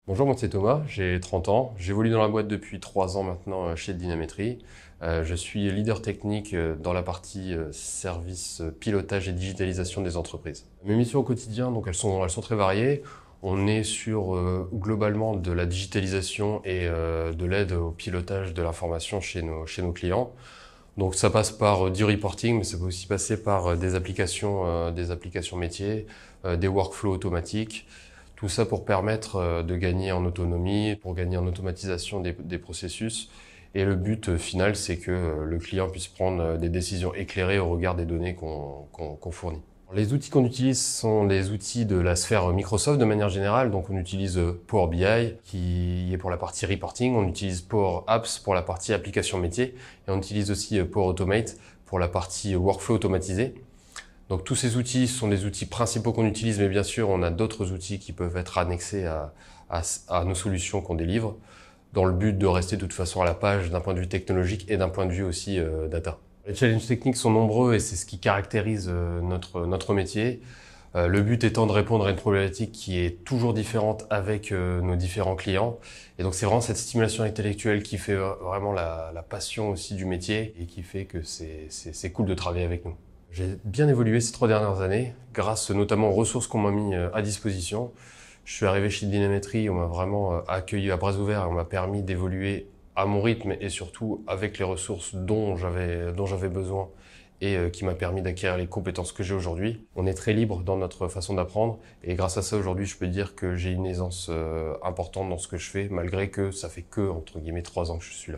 Bonjour, moi c'est Thomas, j'ai 30 ans. J'évolue dans la boîte depuis 3 ans maintenant chez Dynametry. Je suis leader technique dans la partie service, pilotage et digitalisation des entreprises. Mes missions au quotidien, donc elles sont très variées. On est sur globalement de la digitalisation et de l'aide au pilotage de l'information chez nos clients. Donc ça passe par du reporting, mais ça peut aussi passer par des applications métiers, des workflows automatiques. Tout ça pour permettre de gagner en autonomie, pour gagner en automatisation des processus. Et le but final, c'est que le client puisse prendre des décisions éclairées au regard des données qu'on fournit. Les outils qu'on utilise sont les outils de la sphère Microsoft de manière générale. Donc on utilise Power BI qui est pour la partie reporting, on utilise Power Apps pour la partie application métier et on utilise aussi Power Automate pour la partie workflow automatisé. Donc tous ces outils sont des outils principaux qu'on utilise, mais bien sûr on a d'autres outils qui peuvent être annexés à nos solutions qu'on délivre, dans le but de rester de toute façon à la page d'un point de vue technologique et d'un point de vue aussi data. Les challenges techniques sont nombreux et c'est ce qui caractérise notre métier. Le but étant de répondre à une problématique qui est toujours différente avec nos différents clients. Et donc c'est vraiment cette stimulation intellectuelle qui fait vraiment la passion aussi du métier et qui fait que c'est cool de travailler avec nous. J'ai bien évolué ces 3 dernières années, grâce notamment aux ressources qu'on m'a mis à disposition. Je suis arrivé chez Dynametry, on m'a vraiment accueilli à bras ouverts et on m'a permis d'évoluer à mon rythme et surtout avec les ressources dont j'avais besoin et qui m'a permis d'acquérir les compétences que j'ai aujourd'hui. On est très libre dans notre façon d'apprendre et grâce à ça aujourd'hui je peux dire que j'ai une aisance importante dans ce que je fais malgré que ça fait que entre guillemets 3 ans que je suis là.